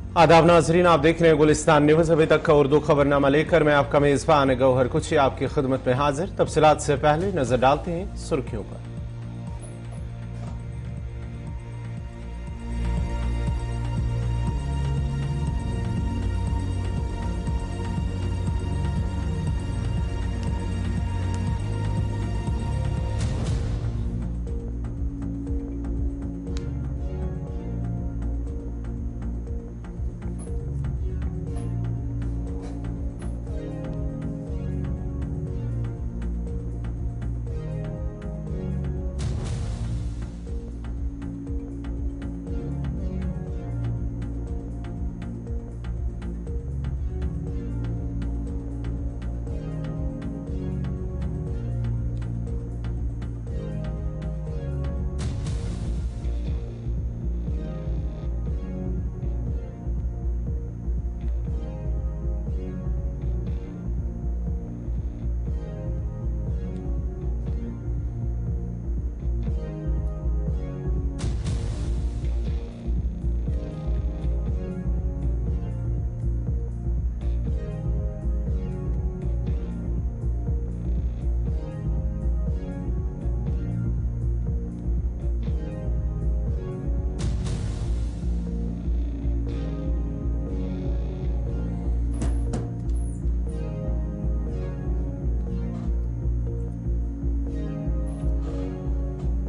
आदाब नाजरीन, आप देख रहे हैं गुलिस्तान न्यूज। अभी तक का उर्दू खबरनामा लेकर मैं आपका मेजबान गौहर कुछ आपकी खिदमत में हाजिर। तफसीलात से पहले नजर डालते हैं सुर्खियों पर।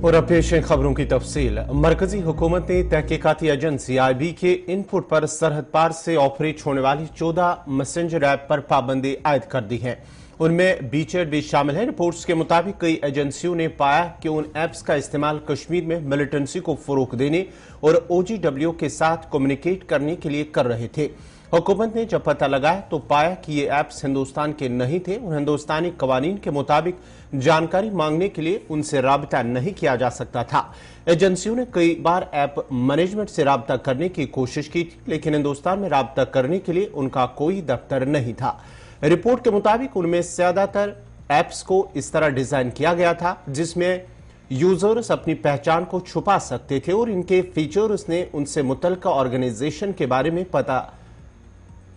और अब पेश है खबरों की तफसील। मरकजी हुकूमत ने तहकीकाती एजेंसी IB के इनपुट पर सरहद पार से ऑपरेट होने वाली 14 मैसेंजर ऐप पर पाबंदी आयद कर दी है। उनमें बीचेड भी शामिल है। रिपोर्ट्स के मुताबिक कई एजेंसियों ने पाया कि उन ऐप्स का इस्तेमाल कश्मीर में मिलिटेंसी को फरोग देने और OGW के साथ कम्युनिकेट करने के लिए कर रहे थे। हुकूमत ने जब पता लगाया तो पाया कि ये ऐप्स हिंदुस्तान के नहीं थे और हिंदुस्तानी कवानीन के मुताबिक जानकारी मांगने के लिए उनसे राबता नहीं किया जा सकता था। एजेंसियों ने कई बार ऐप मैनेजमेंट से राबता करने की कोशिश की थी, लेकिन हिंदुस्तान में राबता करने के लिए उनका कोई दफ्तर नहीं था। रिपोर्ट के मुताबिक उनमें ज्यादातर ऐप्स को इस तरह डिजाइन किया गया था जिसमें यूजर्स अपनी पहचान को छुपा सकते थे और इनके फीचर्स ने उनसे मुतल्लिका ऑर्गेनाइजेशन के बारे में पता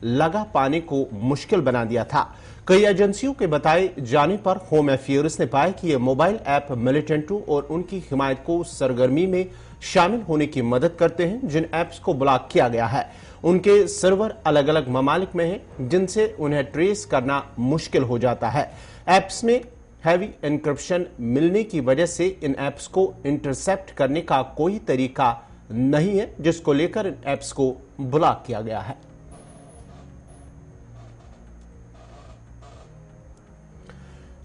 लगा पाने को मुश्किल बना दिया था। कई एजेंसियों के बताए जाने पर होम अफेयर्स ने पाया कि ये मोबाइल ऐप मिलिटेंटों और उनकी हिमायत को सरगर्मी में शामिल होने की मदद करते हैं। जिन ऐप्स को ब्लॉक किया गया है उनके सर्वर अलग अलग ममालिक में हैं जिनसे उन्हें ट्रेस करना मुश्किल हो जाता है। ऐप्स में हैवी एन्क्रिप्शन मिलने की वजह से इन ऐप्स को इंटरसेप्ट करने का कोई तरीका नहीं है, जिसको लेकर इन ऐप्स को ब्लॉक किया गया है।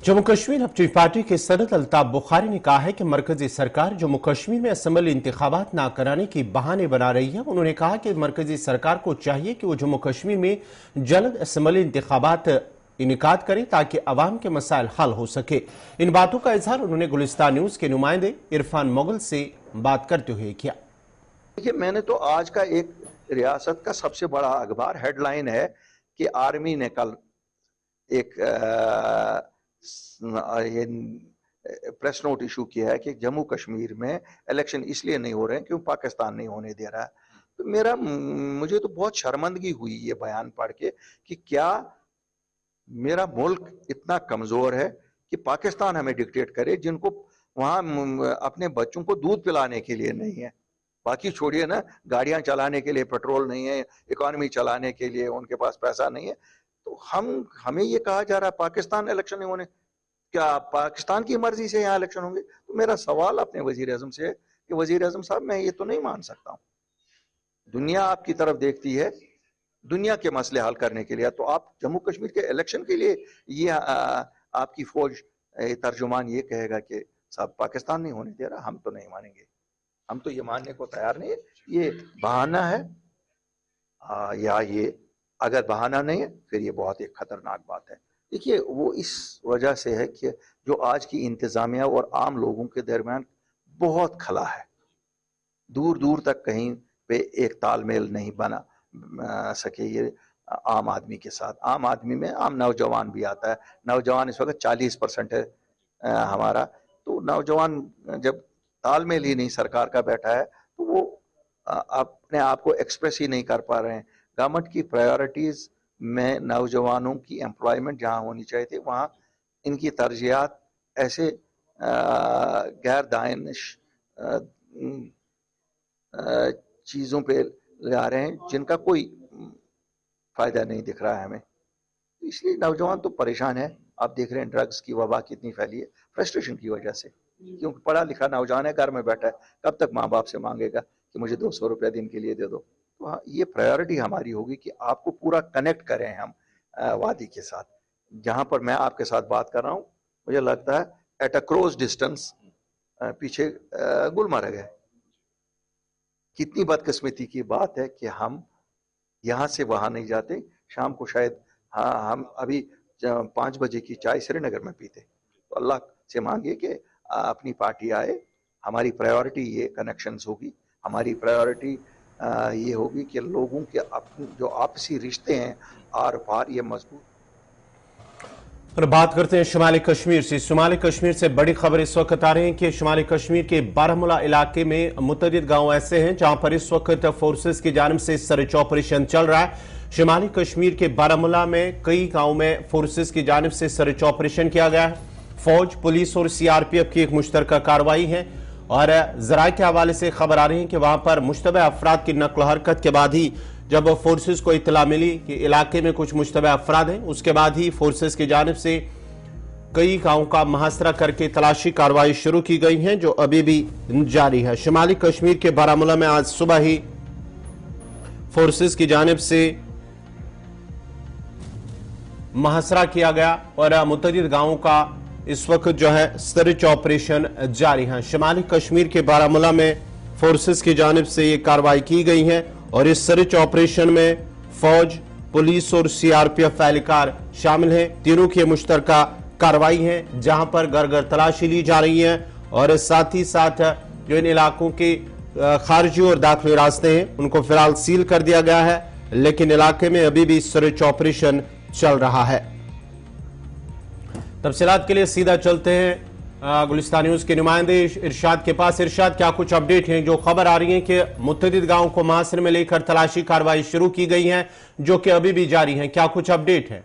जम्मू कश्मीर अपनी पार्टी के सदर अल्ताफ बुखारी ने कहा है कि मरकजी सरकार जम्मू कश्मीर में असम्बली इंतखाबात ना कराने की बहाने बना रही है। उन्होंने कहा कि मरकजी सरकार को चाहिए कि वो जम्मू कश्मीर में जल्द असम्बली इंतखाबात इनेकाद करे ताकि अवाम के मसाइल हल हो सके। इन बातों का इजहार उन्होंने गुलिस्तान न्यूज के नुमाइंदे इरफान मुगल से बात करते हुए किया। देखिए, मैंने तो आज का एक रियासत का सबसे बड़ा अखबार हेडलाइन है कि आर्मी ने कल एक ये प्रेस नोट इशू किया है कि जम्मू कश्मीर में इलेक्शन इसलिए नहीं हो रहे हैं क्योंकि पाकिस्तान नहीं होने दे रहा है। तो मुझे तो बहुत शर्मिंदगी हुई ये बयान पढ़ के कि क्या मेरा मुल्क इतना कमजोर है कि पाकिस्तान हमें डिक्टेट करे, जिनको वहां अपने बच्चों को दूध पिलाने के लिए नहीं है। बाकी छोड़िए ना, गाड़ियां चलाने के लिए पेट्रोल नहीं है, इकोनॉमी चलाने के लिए उनके पास पैसा नहीं है। तो हमें ये कहा जा रहा है पाकिस्तान इलेक्शन नहीं होने, क्या पाकिस्तान की मर्जी से यहाँ इलेक्शन होंगे? तो मेरा सवाल अपने वजीर आजम से है कि वजीर आजम साहब, मैं ये तो नहीं मान सकता हूँ। दुनिया आपकी तरफ देखती है दुनिया के मसले हल करने के लिए, तो आप जम्मू कश्मीर के इलेक्शन के लिए ये आपकी फौज तर्जुमान ये कहेगा कि साहब पाकिस्तान नहीं होने दे रहा, हम तो नहीं मानेंगे, हम तो ये मानने को तैयार नहीं है। ये बहाना है या ये अगर बहाना नहीं है फिर ये बहुत एक खतरनाक बात है। देखिए, वो इस वजह से है कि जो आज की इंतजामिया और आम लोगों के दरमियान बहुत खला है, दूर दूर तक कहीं पे एक तालमेल नहीं बना सके ये आम आदमी के साथ। आम आदमी में आम नौजवान भी आता है। नौजवान इस वक्त 40% है हमारा। तो नौजवान जब तालमेल ही नहीं सरकार का बैठा है तो वो अपने आप को एक्सप्रेस ही नहीं कर पा रहे हैं। गवर्नमेंट की प्रायोरिटीज में नौजवानों की एम्प्लॉयमेंट जहां होनी चाहिए थी, वहां इनकी तरजीहात ऐसे गैर दानिश चीजों पे ला रहे हैं जिनका कोई फायदा नहीं दिख रहा है हमें। इसलिए नौजवान तो परेशान है। आप देख रहे हैं ड्रग्स की वबा कितनी फैली है, फ्रस्ट्रेशन की वजह से, क्योंकि पढ़ा लिखा नौजवान है, घर में बैठा है, कब तक माँ बाप से मांगेगा कि मुझे 200 रुपया दिन के लिए दे दो। तो ये प्रायोरिटी हमारी होगी कि आपको पूरा कनेक्ट करें हम वादी के साथ। जहां पर मैं आपके साथ बात कर रहा हूँ, मुझे लगता है एट अ क्लोज डिस्टेंस पीछे गुलमर्ग है। कितनी बदकिस्मती की बात है कि हम यहाँ से वहां नहीं जाते। शाम को शायद हम अभी 5 बजे की चाय श्रीनगर में पीते। तो अल्लाह से मांगे कि अपनी पार्टी आए। हमारी प्रायोरिटी ये कनेक्शंस होगी, हमारी प्रायोरिटी ये होगी कि लोगों के जो आपसी रिश्ते हैं आर पार ये मजबूत। और बात करते हैं शुमाली कश्मीर से। शुमाली कश्मीर से बड़ी खबर इस वक्त आ रही है कि शुमाली कश्मीर के बारामूला इलाके में मुतअद्दिद गांव ऐसे हैं जहां पर इस वक्त फोर्सेस की जानिब से सर्च ऑपरेशन चल रहा है। शुमाली कश्मीर के बारामूला में कई गांव में फोर्सेस की जानिब से सर्च ऑपरेशन किया गया है। फौज, पुलिस और सीआरपीएफ की एक मुश्तरका कार्रवाई है और जराये के हवाले से खबर आ रही है कि वहां पर मुश्तबह अफराद की नकल हरकत के बाद ही जब फोर्सेस को इत्तला मिली कि इलाके में कुछ मुश्तबह अफराद हैं, उसके बाद ही फोर्सेस की जानिब से कई गांवों का मुहासरा करके तलाशी कार्रवाई शुरू की गई है, जो अभी भी जारी है। शुमाली कश्मीर के बारामूला में आज सुबह ही फोर्सेस की जानिब से मुहासरा किया गया और मुतअद्दिद गांवों का इस वक्त जो है सर्च ऑपरेशन जारी है। शुमाली कश्मीर के बारामूला में फोर्सेस की जानिब से ये कार्रवाई की गई है और इस सर्च ऑपरेशन में फौज, पुलिस और सीआरपीएफ एहलकार शामिल हैं। तीनों की मुश्तरका कार्रवाई है जहां पर घर घर तलाशी ली जा रही है और साथ ही साथ जो इन इलाकों के खारजी और दाखिली रास्ते हैं उनको फिलहाल सील कर दिया गया है, लेकिन इलाके में अभी भी सर्च ऑपरेशन चल रहा है। तफसीलात के लिए सीधा चलते हैं गुलिस्तान न्यूज के नुमाइंदे इरशाद के पास। इरशाद, क्या कुछ अपडेट हैं? जो खबर आ रही है कि मुतअद्दिद गांवों को मुहासरे में लेकर तलाशी कार्रवाई शुरू की गई है जो कि अभी भी जारी है, क्या कुछ अपडेट है?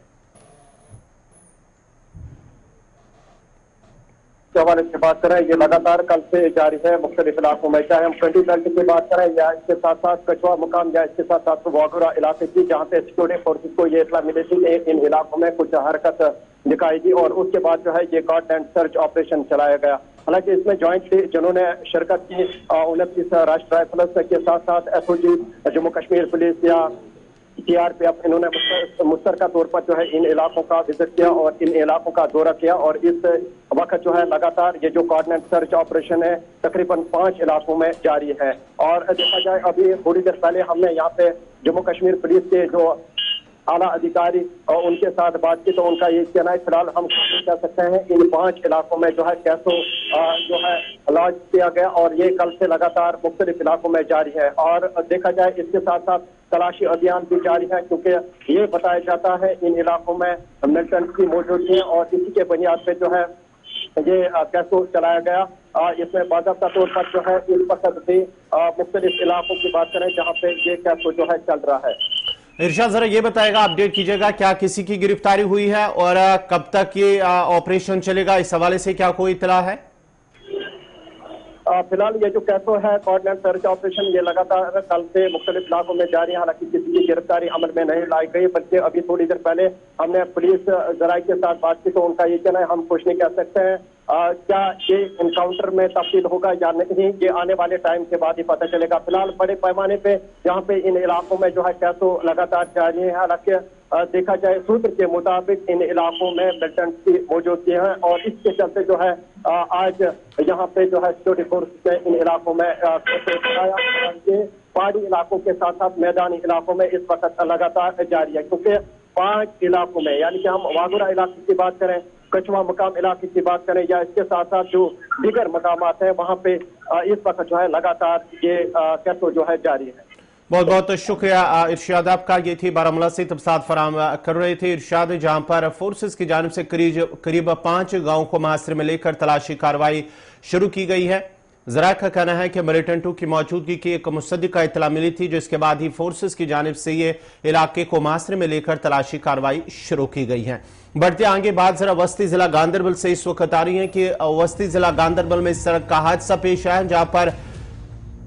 हवाले से बात करें, ये लगातार कल से जारी है मुख्तलिफ इलाकों में, चाहे हम 20 बेल्ट की बात करें या इसके साथ साथ कछुआ मुकाम या इसके साथ साथ वागुरा इलाके की, जहाँ पे सिक्योरिटी फोर्सेज को ये इत्तला मिली थी कि इन इलाकों में कुछ हरकत दिखाएगी और उसके बाद जो है ये गॉड एंड सर्च ऑपरेशन चलाया गया। हालांकि इसमें ज्वाइंटली जिन्होंने शिरकत की 29 राष्ट्रीय राइफल्स के साथ साथ एसओजी, जम्मू कश्मीर पुलिस या सीआरपीएफ, इन्होंने मुश्तरका तौर पर जो है इन इलाकों का विजिट किया और इन इलाकों का दौरा किया और इस वक्त जो है लगातार ये जो कोऑर्डिनेट सर्च ऑपरेशन है तकरीबन 5 इलाकों में जारी है। और देखा जाए अभी थोड़ी देर पहले हमने यहाँ पे जम्मू कश्मीर पुलिस के जो आला अधिकारी और उनके साथ बात की, तो उनका ये कहना है फिलहाल हम कह सकते हैं इन 5 इलाकों में जो है कैसो जो है लॉन्च किया गया और ये कल से लगातार मुख्तलिफ इलाकों में जारी है। और देखा जाए इसके साथ साथ तलाशी अभियान भी जारी है, क्योंकि ये बताया जाता है इन इलाकों में मिलिटेंट्स की मौजूदगी है और इसी के बुनियाद पे जो है ये कैसो चलाया गया। इसमें बाकायदा तौर पर जो है इस वक्त भी मुख्तलिफ इलाकों की बात करें जहाँ पे ये कैसो जो है चल रहा है। इरशाद, जरा ये बताएगा, अपडेट कीजिएगा, क्या किसी की गिरफ्तारी हुई है और कब तक ये ऑपरेशन चलेगा? इस हवाले से क्या कोई इत्तला है? फिलहाल ये जो कैसो है कोऑर्डिनेट सर्च ऑपरेशन, ये लगातार कल से मुख्तलिफ इलाकों में जारी है। हालांकि किसी की गिरफ्तारी अमल में नहीं लाई गई, बल्कि अभी थोड़ी देर पहले हमने पुलिस जराये के साथ बात की, तो उनका ये कहना है हम कुछ नहीं कह सकते हैं क्या ये इनकाउंटर में तब्दील होगा या नहीं, ये आने वाले टाइम के बाद ही पता चलेगा। फिलहाल बड़े पैमाने पे यहाँ पे इन इलाकों में जो है कैसो लगातार जारी है। हालांकि देखा जाए सूत्र के मुताबिक इन इलाकों में मिलिटेंट्स की मौजूदगी है और इसके चलते जो है आज यहाँ पे जो है सिक्योरिटी फोर्स ने इन इलाकों में ये पहाड़ी इलाकों के साथ साथ मैदानी इलाकों में इस वक्त लगातार जारी है, क्योंकि 5 इलाकों में, यानी कि हम वागुरा इलाके की बात करें, कछुआ मुकाम इलाके की बात करें या इसके साथ साथ जो दीगर मकामात हैं, वहाँ पे इस वक्त जो है लगातार ये कैसो जो है जारी है। बहुत बहुत शुक्रिया इरशाद आपका। ये थी बारामूला से तफसीलात फराहम कर रहे थे इरशाद, जहां पर फोर्सेस की जानिब से करीब 5 गांवों को मुहासरे में लेकर तलाशी कार्रवाई शुरू की गई है। जराये का कहना है कि मिलिटेंटों की मौजूदगी की एक मुसद्दिका इत्तला मिली थी, जिसके बाद ही फोर्सेस की जानिब से ये इलाके को मुहासरे में लेकर तलाशी कार्रवाई शुरू की गई है। बढ़ते आगे बात जरा वस्ती जिला गांधरबल से इस वक्त आ रही है कि वस्ती जिला गांधरबल में सड़क का हादसा पेश आया, जहां पर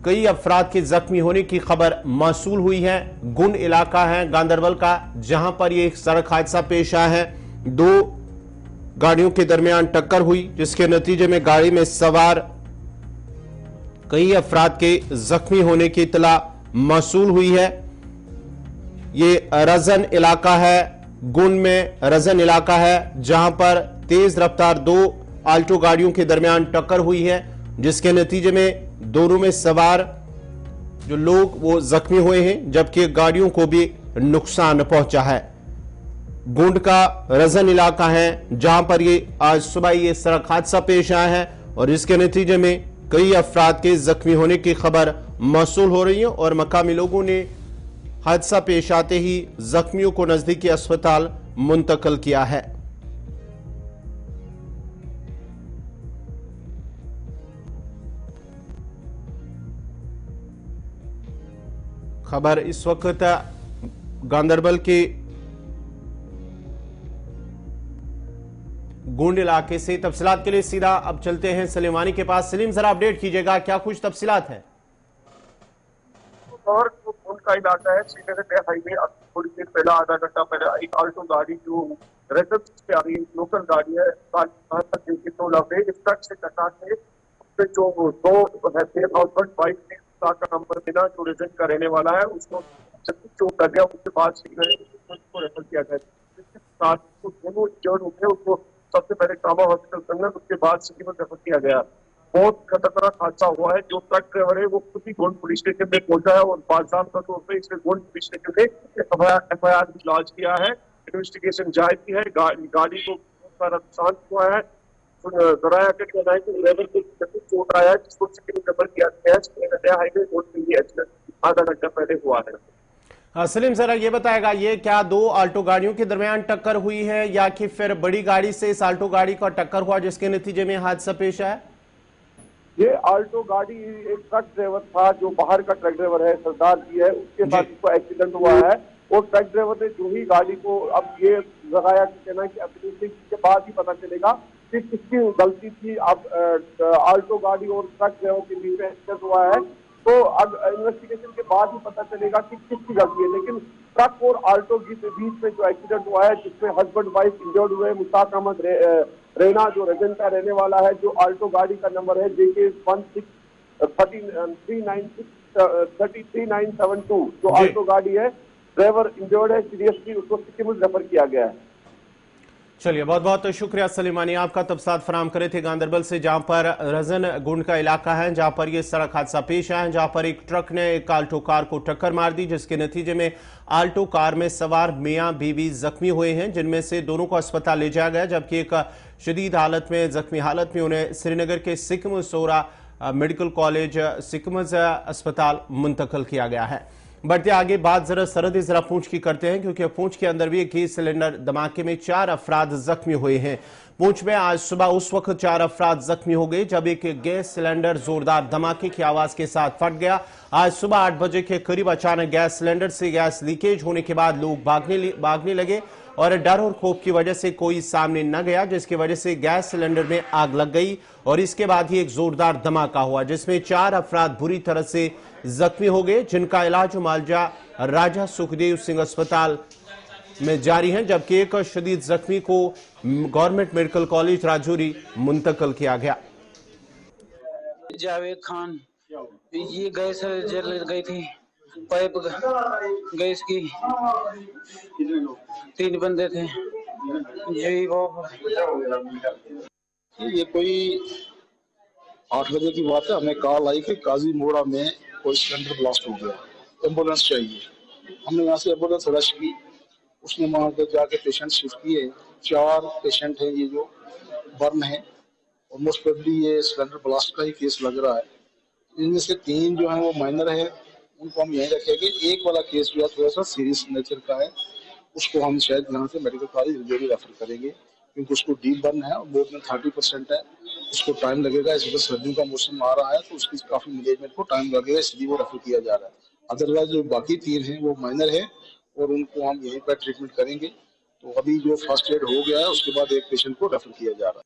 कई अफराद के जख्मी होने की खबर मौसूल हुई है। गुंड इलाका है गांधरबल का, जहां पर यह सड़क हादसा पेश आया है। दो गाड़ियों के दरमियान टक्कर हुई, जिसके नतीजे में गाड़ी में सवार कई अफराद के जख्मी होने की इतला मौसूल हुई है। ये रजन इलाका है, गुंड में रजन इलाका है, जहां पर तेज रफ्तार दो आल्टो गाड़ियों के दरमियान टक्कर हुई है, जिसके नतीजे में दोनों में सवार जो लोग वो जख्मी हुए हैं, जबकि गाड़ियों को भी नुकसान पहुंचा है। गुंड का रजन इलाका है, जहां पर ये आज सुबह ये सड़क हादसा पेश आया है और इसके नतीजे में कई अफराद के जख्मी होने की खबर मौसूल हो रही है और मकामी लोगों ने हादसा पेश आते ही जख्मियों को नजदीकी अस्पताल मुंतकिल किया है। खबर इस वक्त गांधरबल के गुंड इलाके से। तफसीलात के लिए सीधा अब चलते हैं सलीमानी के पास। सलीम, जरा अपडेट कीजिएगा, क्या कुछ तफसीलात है? और जो गुंड का इलाका है, श्रीनगर से हाईवे थोड़ी देर पहले, आधा घंटा पहले एक आल्टो गाड़ी जो रेजन से आ रही है, लोकल गाड़ी है, तो लगे इस ट्रक से टकरा के उसमें जो दो बाइक का नंबर देना जो रेजन का रहने वाला है, उसको चोट लग गया। उसके बाद को रेफर किया गया। दोनों इंजर्ड हो गए, उसको सबसे पहले ट्रॉमा हॉस्पिटल संगत, उसके बाद सिटी में रेफर किया गया। बहुत खतरनाक हादसा हुआ है। जो ट्रक ड्राइवर है वो खुद ही गोंड पुलिस स्टेशन में पहुंचा है और बालसाम का तौर पर इसने गोंड पुलिस स्टेशन में FIR भी लॉन्च किया है, इन्वेस्टिगेशन जारी की है। गाड़ी को बहुत सारा नुकसान हुआ है। जराया का कहना है कि ड्राइवर को चोट आया है, जिसको सिटी में रेफर किया गया है। हाईवे गोंड में एक्सीडेंट आधा घंटा पहले हुआ है। सलीम, जरा ये बताएगा, ये क्या दो आल्टो गाड़ियों के दरमियान टक्कर हुई है या कि फिर बड़ी गाड़ी से इस आल्टो गाड़ी का टक्कर हुआ, जिसके नतीजे में हादसा पेश आया? ये आल्टो गाड़ी एक ट्रक ड्राइवर था, जो बाहर का ट्रक ड्राइवर है, सरदार जी है, उसके साथ इसको एक्सीडेंट हुआ है और ट्रक ड्राइवर ने जो ही गाड़ी को, अब ये जगाया कहना है कि अपनी के बाद ही पता चलेगा कि किसकी गलती थी। अब आल्टो गाड़ी और ट्रक ड्राइवर के बीच में एक्सीडेंट हुआ है, तो अब इन्वेस्टिगेशन के बाद ही पता चलेगा कि किसकी गलती है। लेकिन ट्रक और आल्टो के बीच में जो एक्सीडेंट हुआ है, जिसमें हस्बैंड वाइफ इंजर्ड हुए, मुश्ताक अहमद रेना जो रेजन का रहने वाला है, जो आल्टो गाड़ी का नंबर है JK 3972, जो आल्टो गाड़ी है, ड्राइवर इंजर्ड है सीरियसली, उसको सिटी में रेफर किया गया है। चलिए, बहुत बहुत शुक्रिया सलीमानी, आपका तफसीलात फराम करे थे गांधरबल से, जहां पर रजन गुंड का इलाका है, जहां पर यह सड़क हादसा पेश आया, जहां पर एक ट्रक ने एक आल्टो कार को टक्कर मार दी, जिसके नतीजे में आल्टो कार में सवार मियां बीवी जख्मी हुए हैं, जिनमें से दोनों को अस्पताल ले जाया गया, जबकि एक शदीद हालत में, जख्मी हालत में उन्हें श्रीनगर के सिकम सोरा मेडिकल कॉलेज सिकमज अस्पताल मुंतकिल किया गया है। बढ़ते आगे बात जरा सरहदी जिला पूंछ की करते हैं, क्योंकि पूंछ के अंदर भी एक गैस सिलेंडर धमाके में 4 अफराद जख्मी हुए हैं। पूंछ में आज सुबह उस वक्त 4 अफराद जख्मी हो गए जब एक गैस सिलेंडर जोरदार धमाके की आवाज के साथ फट गया। आज सुबह 8 बजे के करीब अचानक गैस सिलेंडर से गैस लीकेज होने के बाद लोग भागने लगे और डर और खौफ की वजह से कोई सामने न गया, जिसकी वजह से गैस सिलेंडर में आग लग गई और इसके बाद ही एक जोरदार धमाका हुआ, जिसमें 4 अफराद बुरी तरह से जख्मी हो गए, जिनका इलाज मालजा राजा सुखदेव सिंह अस्पताल में जारी है, जबकि एक शदीद जख्मी को गवर्नमेंट मेडिकल कॉलेज राजौरी मुंतकिल किया गया। जावेद खान, ये गैस जल गई थी, पाइप गैस की, 3 बंदे थे। यही वो ये कोई 8 बजे की बात है, हमें कॉल आई कि काजी मोड़ा में कोई सिलेंडर ब्लास्ट हो गया, एम्बुलेंस चाहिए। हमने यहाँ से एम्बुलेंस रश की, उसने वहाँ पर जाके पेशेंट शिफ्ट किए। 4 पेशेंट हैं ये जो बर्न है, और मोस्ट प्रोबेबली ये सिलेंडर ब्लास्ट का ही केस लग रहा है। इनमें से 3 जो है वो माइनर है, उनको हम यहीं रखेंगे। एक वाला केस जो है थोड़ा सा सीरियस नेचर का है, उसको हम शायद यहाँ से मेडिकल कॉलेज राजौरी रेफर करेंगे, क्योंकि उसको डीप बर्न है और मोर देन 30% है। उसको टाइम लगेगा। इस वक्त सर्दियों का मौसम आ रहा है तो उसकी काफी मैनेजमेंट को टाइम लगेगा, इसलिए वो रेफर किया जा रहा है। अदरवाइज जो बाकी 3 हैं वो माइनर है और उनको हम यहीं पर ट्रीटमेंट करेंगे। तो अभी जो फर्स्ट एड हो गया है उसके बाद एक पेशेंट को रेफर किया जा रहा है।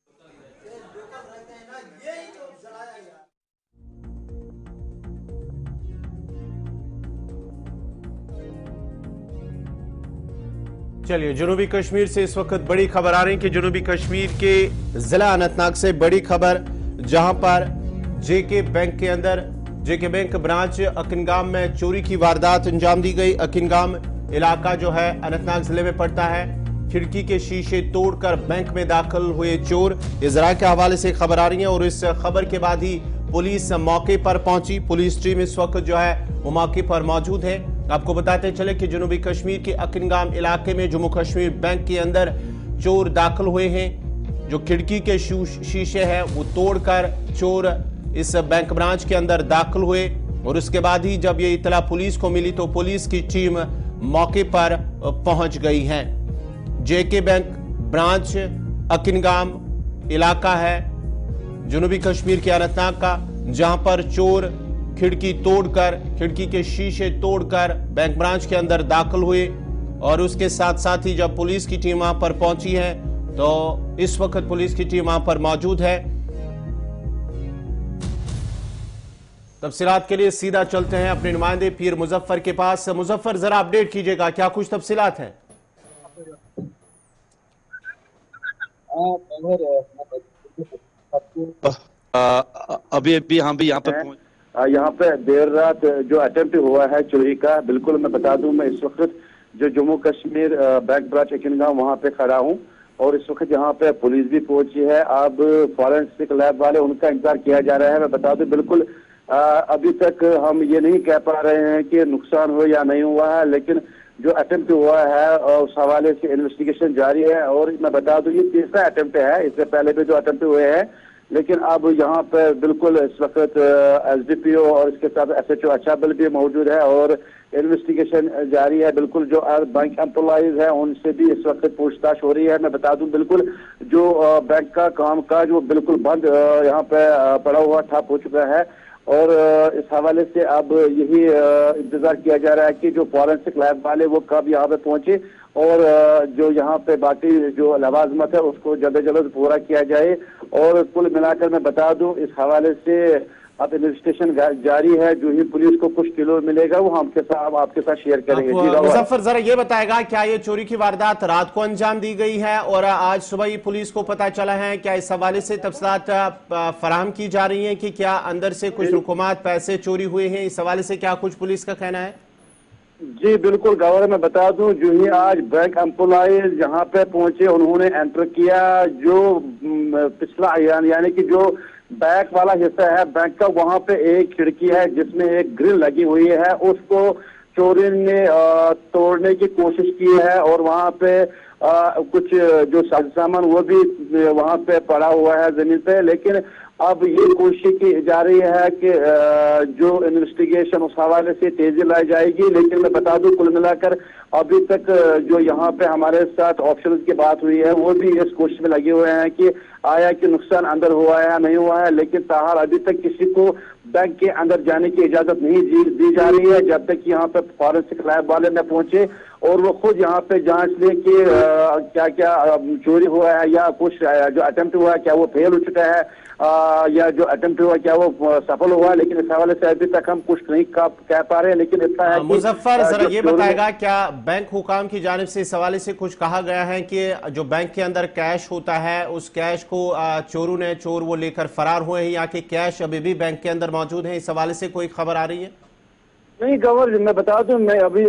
चलिए, जनूबी कश्मीर से इस वक्त बड़ी खबर आ रही है कि जनूबी कश्मीर के जिला अनंतनाग से बड़ी खबर, जहां पर जेके बैंक ब्रांच अकिनगाम में चोरी की वारदात अंजाम दी गई। अकिनगाम इलाका जो है अनंतनाग जिले में पड़ता है। खिड़की के शीशे तोड़कर बैंक में दाखिल हुए चोर, इजरा के हवाले से खबर आ रही है और इस खबर के बाद ही पुलिस मौके पर पहुंची। पुलिस टीम इस वक्त जो है वो मौके पर मौजूद है। आपको बताते चले कि जनूबी कश्मीर के अकिनगाम इलाके में जम्मू कश्मीर बैंक के अंदर चोर दाखिल हुए हैं। जो खिड़की के शीशे हैं वो तोड़कर चोर इस बैंक ब्रांच के अंदर दाखिल हुए और उसके बाद ही जब ये इतला पुलिस को मिली तो पुलिस की टीम मौके पर पहुंच गई है। जेके बैंक ब्रांच अकिनगाम इलाका है जनूबी कश्मीर के अनंतनाग का, जहां पर चोर खिड़की के शीशे तोड़कर बैंक ब्रांच के अंदर दाखिल हुए और उसके साथ साथ ही जब पुलिस की टीम वहां पर पहुंची है तो इस वक्त पुलिस की टीम वहां पर मौजूद है। तफसीलात के लिए सीधा चलते हैं अपने नुमाइंदे पीर मुजफ्फर के पास। मुजफ्फर, जरा अपडेट कीजिएगा, क्या कुछ तफसीलात हैं? अभी हम भी यहाँ पे यहाँ पे देर रात जो अटेम्प्ट हुआ है चोरी का, बिल्कुल मैं बता दूं, मैं इस वक्त जो जम्मू कश्मीर बैंक ब्रांच अकिनगाम वहाँ पे खड़ा हूँ और इस वक्त यहाँ पे पुलिस भी पहुंची है। अब फॉरेंसिक लैब वाले उनका इंतजार किया जा रहा है। मैं बता दूं बिल्कुल अभी तक हम ये नहीं कह पा रहे हैं कि नुकसान हो या नहीं हुआ है, लेकिन जो अटेम्प्ट हुआ है उस हवाले से इन्वेस्टिगेशन जारी है। और मैं बता दूं ये तीसरा अटेम्प्ट है, इससे पहले भी जो अटेम्प्ट हुए हैं, लेकिन अब यहाँ पे बिल्कुल इस वक्त एसडीपीओ और इसके साथ एसएचओ अचाबल भी मौजूद है और इन्वेस्टिगेशन जारी है। बिल्कुल जो बैंक एम्प्लॉइज है उनसे भी इस वक्त पूछताछ हो रही है। मैं बता दूं बिल्कुल जो बैंक का कामकाज वो बिल्कुल बंद यहाँ पे पड़ा हुआ ठप हो चुका है और इस हवाले से अब यही इंतजार किया जा रहा है कि जो फॉरेंसिक लैब वाले वो कब यहाँ पे पहुंचे और जो यहाँ पे बाकी जो लवाजमत है उसको जल्द से जल्द पूरा किया जाए। और कुल मिलाकर मैं बता दूं इस हवाले से अब इन्वेस्टिगेशन जारी है। जो ही पुलिस को कुछ किलो मिलेगा वो आपके साथ शेयर करेंगे। मुजफ्फर, जरा ये बताएगा क्या ये चोरी की वारदात रात को अंजाम दी गई है और आज सुबह ही पुलिस को पता चला है? क्या इस हवाले से तफसीलात फराहम की जा रही है कि क्या अंदर से कुछ रुकुमात पैसे चोरी हुए हैं? इस हवाले से क्या कुछ पुलिस का कहना है? जी बिल्कुल गवर्नर, मैं बता दूं जो ही आज बैंक एम्प्लॉइज यहाँ पे पहुंचे उन्होंने एंटर किया। जो पिछला यानी कि जो बैक वाला हिस्सा है बैंक का, वहाँ पे एक खिड़की है जिसमें एक ग्रिल लगी हुई है, उसको चोरी ने तोड़ने की कोशिश की है और वहाँ पे कुछ जो सामान वो भी वहाँ पे पड़ा हुआ है जमीन पे। लेकिन अब ये कोशिश की जा रही है कि जो इन्वेस्टिगेशन उस हवाले से तेजी लाई जाएगी। लेकिन मैं बता दूं कुल मिलाकर अभी तक जो यहाँ पे हमारे साथ ऑफिसर्स की बात हुई है वो भी इस कोशिश में लगे हुए हैं कि आया कि नुकसान अंदर हुआ है या नहीं हुआ है। लेकिन ताहर अभी तक किसी को बैंक के अंदर जाने की इजाजत नहीं दी जा रही है जब तक यहाँ पे फॉरेंसिक लैब वाले न पहुंचे और वो खुद यहाँ पे जांच ले कि क्या क्या चोरी हुआ है या कुछ जो अटेम्प्ट हुआ है क्या वो फेल हो चुका है या जो अटेम्प्ट हुआ क्या वो सफल हुआ। लेकिन इस हवाले से अभी तक हम कुछ नहीं कह पा रहे हैं। लेकिन इतना है मुजफ्फर, जरा ये बताएगा क्या बैंक हुकाम की जानिब से इस हवाले से कुछ कहा गया है कि जो बैंक के अंदर कैश होता है उस कैश को चोर वो लेकर फरार हुए हैं या कि कैश अभी भी बैंक के अंदर मौजूद है? इस हवाले से कोई खबर आ रही है? नहीं गवर्नर, मैं बता दूं मैं अभी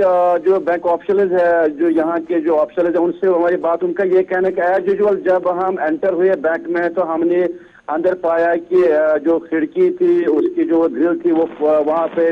जो बैंक ऑफिसर्स है जो यहाँ के जो ऑफिसर्स है उनसे हमारी बात, उनका ये कहना कि एज यूजुअल जब हम एंटर हुए बैंक में तो हमने अंदर पाया कि जो खिड़की थी उसकी जो ग्रिल थी वो वहाँ पे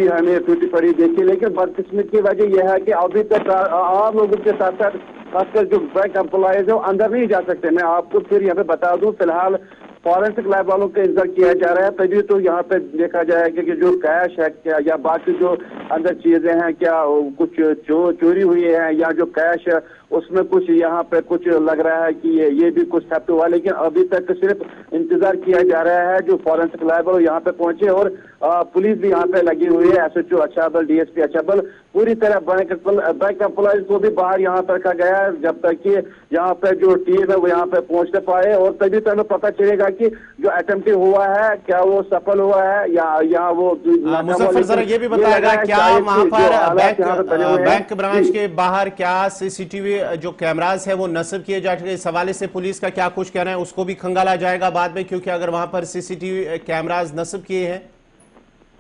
हमें टूटी पड़ी देखी। लेकिन बदकिस्मत की वजह यह है कि अभी तक आम लोगों के साथ साथ खासकर जो बैंक एम्प्लॉइज है वो अंदर नहीं जा सकते। मैं आपको फिर यहाँ पे बता दूं फिलहाल फॉरेंसिक लैब वालों का इंतजार किया जा रहा है, तभी तो यहाँ पे देखा जाएगा कि जो कैश है क्या या बाकी जो अंदर चीजें हैं क्या कुछ चोरी हुई है या जो कैश है उसमें कुछ यहाँ पे कुछ लग रहा है कि ये भी कुछ थेफ्ट हुआ। लेकिन अभी तक सिर्फ इंतजार किया जा रहा है जो फॉरेंसिक लैब वाले यहाँ पे पहुंचे और पुलिस भी यहाँ पे लगी हुई है। SHO अछाबल, DSP अछाबल, पूरी तरह बैंक एम्प्लॉयज को भी बाहर यहाँ पे रखा गया है जब तक कि यहाँ पे जो टीम है वो यहाँ पे पहुंच पाए, और तभी तो हमें पता चलेगा कि जो अटेम्प्ट हुआ है क्या वो सफल हुआ है या वो। मुजफ्फर जरा ये भी बताएगा क्या वहां पर बैंक ब्रांच के बाहर क्या CCTV जो कैमरास है वो नस्ब किए जा चुके? इस हवाले से पुलिस का क्या कुछ कहना है, उसको भी खंगाला जाएगा बाद में, क्योंकि अगर वहां पर CCTV कैमरास नस्ब किए हैं।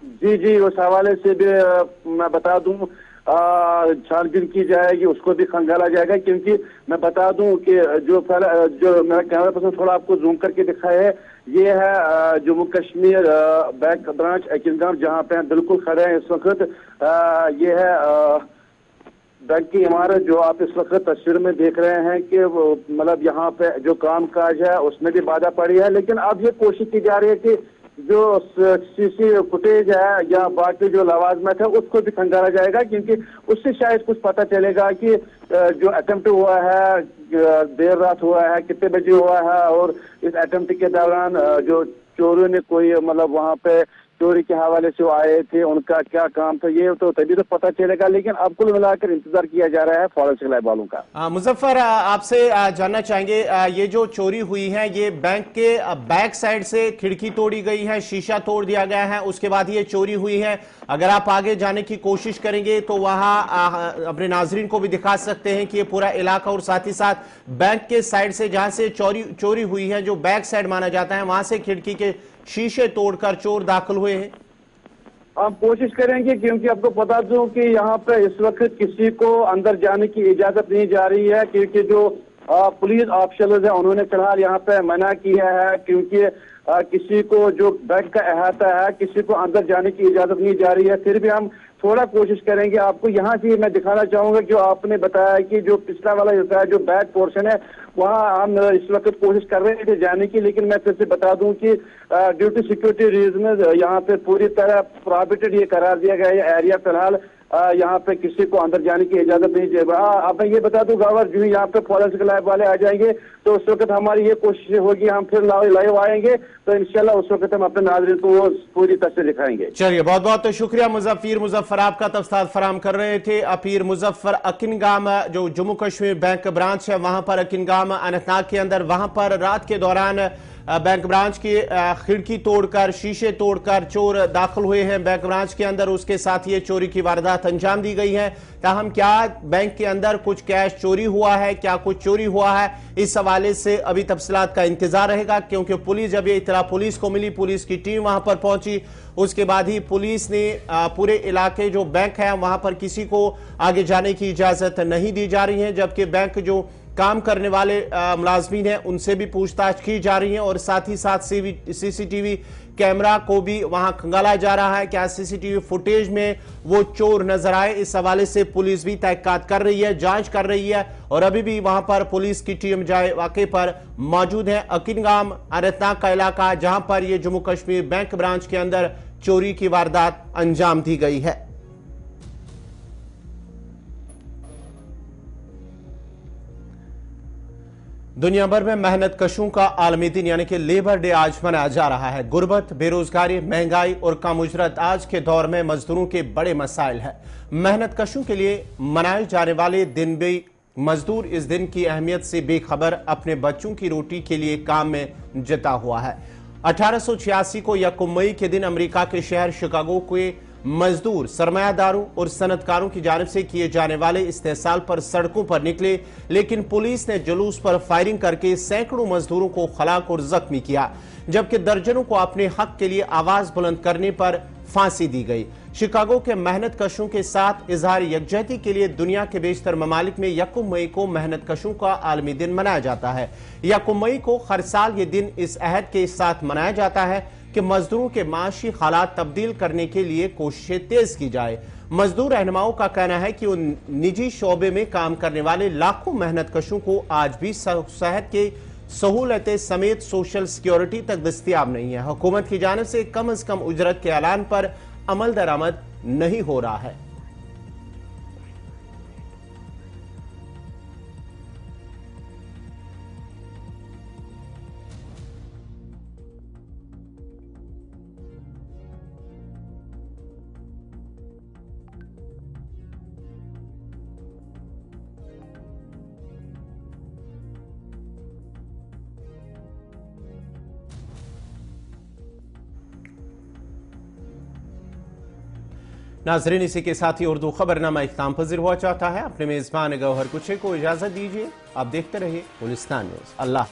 जी, उस हवाले से भी मैं बता दूं छानबीन की जाएगी, उसको भी खंगाला जाएगा। क्योंकि मैं बता दूं कि जो मेरा कैमरा पर्सन थोड़ा आपको जूम करके दिखाया है, ये है जम्मू कश्मीर बैंक ब्रांच अकिलगाम, जहां पे बिल्कुल खड़े हैं इस वक्त। ये है बैंक की इमारत जो आप इस वक्त तस्वीर में देख रहे हैं कि मतलब यहाँ पे जो काम काज है उसमें भी बाधा पड़ी है। लेकिन अब ये कोशिश की जा रही है कि जो CC फुटेज है या बाकी जो लवाजमत है उसको भी खंगाला जाएगा, क्योंकि उससे शायद कुछ पता चलेगा कि जो अटेम्प्ट हुआ है देर रात हुआ है, कितने बजे हुआ है, और इस अटेम्प्ट के दौरान जो चोरों ने कोई मतलब वहां पे चोरी के हवाले से आए थे उनका क्या काम था, ये तो तभी तो पता चलेगा। लेकिन अब कुल मिलाकर इंतजार किया जा रहा है फॉरेंसिक लैब वालों का। मुजफ्फर आपसे जानना चाहेंगे, ये जो चोरी हुई है ये बैंक के बैक साइड से खिड़की तोड़ी गई है, शीशा तोड़ दिया गया है, उसके बाद ये चोरी हुई है। अगर आप आगे जाने की कोशिश करेंगे तो वहां अपने नाजरीन को भी दिखा सकते हैं कि ये पूरा इलाका और साथ ही साथ बैंक के साइड से जहां से चोरी हुई है, जो बैक साइड माना जाता है, वहां से खिड़की के शीशे तोड़कर चोर दाखिल हुए हैं। हम कोशिश करेंगे, क्योंकि आपको बता दूं कि यहाँ पे इस वक्त किसी को अंदर जाने की इजाजत नहीं जा रही है, क्योंकि जो पुलिस ऑफिसर्स है उन्होंने फिलहाल यहाँ पे मना किया है, क्योंकि किसी को जो बैंक का अहाता है किसी को अंदर जाने की इजाजत नहीं जा रही है। फिर भी हम थोड़ा कोशिश करेंगे। आपको यहाँ से मैं दिखाना चाहूंगा जो आपने बताया कि जो पिछला वाला हिस्सा है जो बैक पोर्शन है वहाँ हम इस वक्त कोशिश कर रहे थे जाने की, लेकिन मैं फिर से बता दूं कि ड्यू टू सिक्योरिटी रीजन यहाँ पे पूरी तरह प्रोहिबिटेड ये करार दिया गया है एरिया। फिलहाल यहाँ पे किसी को अंदर जाने की इजाजत नहीं दी। अब मैं ये बता दूं गावर जो यहाँ पे फॉरेंसिक लैब वाले आ जाएंगे तो उस वक्त हमारी ये कोशिश होगी हम फिर लाइव आएंगे तो इंशाल्लाह उस वक्त हम अपने नाज़रीन को वो पूरी तस्वीर दिखाएंगे। चलिए, बहुत बहुत शुक्रिया मुजफ्फर आपका तफसीलात फराम कर रहे थे। अपीर मुजफ्फर अकिनगाम जो जम्मू कश्मीर बैंक ब्रांच है वहां पर अकिनगाम अनंतनाग के अंदर, वहां पर रात के दौरान बैंक ब्रांच की खिड़की तोड़कर शीशे तोड़कर चोर दाखिल हुए हैं बैंक ब्रांच के अंदर। उसके साथ ये चोरी की वारदात अंजाम दी गई है। ताहम क्या बैंक के अंदर कुछ कैश चोरी हुआ है, क्या कुछ चोरी हुआ है, इस हवाले से अभी तफसीलात का इंतजार रहेगा, क्योंकि पुलिस जब ये इतला पुलिस को मिली, पुलिस की टीम वहां पर पहुंची, उसके बाद ही पुलिस ने पूरे इलाके जो बैंक है वहां पर किसी को आगे जाने की इजाजत नहीं दी जा रही है, जबकि बैंक जो काम करने वाले मुलाजमीन हैं उनसे भी पूछताछ की जा रही है और साथ ही साथ CCTV कैमरा को भी वहां खंगाला जा रहा है। क्या CCTV फुटेज में वो चोर नजर आए, इस हवाले से पुलिस भी तहकीकात कर रही है, जांच कर रही है और अभी भी वहां पर पुलिस की टीम जाए वाक़े पर मौजूद है। अकिनगाम अनंतनाग का इलाका जहां पर ये जम्मू कश्मीर बैंक ब्रांच के अंदर चोरी की वारदात अंजाम दी गई है। दुनिया भर में मेहनत कशों का आलमी दिन यानी कि लेबर डे आज मनाया जा रहा है। गुर्बत, बेरोजगारी, महंगाई और कम उजरत आज के दौर में मजदूरों के बड़े मसाइल हैं। मेहनत कशों के लिए मनाए जाने वाले दिन भी मजदूर इस दिन की अहमियत से बेखबर अपने बच्चों की रोटी के लिए काम में जुटा हुआ है। 1886 को यकम मई के दिन अमेरिका के शहर शिकागो के मजदूर सरमायादारों और सनतकारों की जानिब से किए जाने वाले इस्तेसाल पर सड़कों पर निकले, लेकिन पुलिस ने जुलूस पर फायरिंग करके सैकड़ों मजदूरों को हलाक और जख्मी किया, जबकि दर्जनों को अपने हक के लिए आवाज बुलंद करने पर फांसी दी गई। शिकागो के मेहनत कशों के साथ इजहार यकजहती के लिए दुनिया के बेशतर ममालिक में यकम मई को मेहनत कशों का आलमी दिन मनाया जाता है। यकम मई को हर साल ये दिन इस अहद के साथ मनाया जाता है कि मजदूरों के माशी हालात तब्दील करने के लिए कोशिशें तेज की जाए। मजदूर रहनुमाओं का कहना है कि उन निजी शोबे में काम करने वाले लाखों मेहनत कशों को आज भी सेहत के सहूलतें समेत सोशल सिक्योरिटी तक दस्तियाब नहीं है। हुकूमत की जानिब से कम से कम उजरत के ऐलान पर अमल दरामद नहीं हो रहा है। नाजरीन, इसी के साथ ही उर्दू खबरनामा इख्ताम पज़ीर हुआ चाहता है। अपने मेजबान गौहर कुछे को इजाजत दीजिए। आप देखते रहिए गुलिस्तान न्यूज। अल्लाह।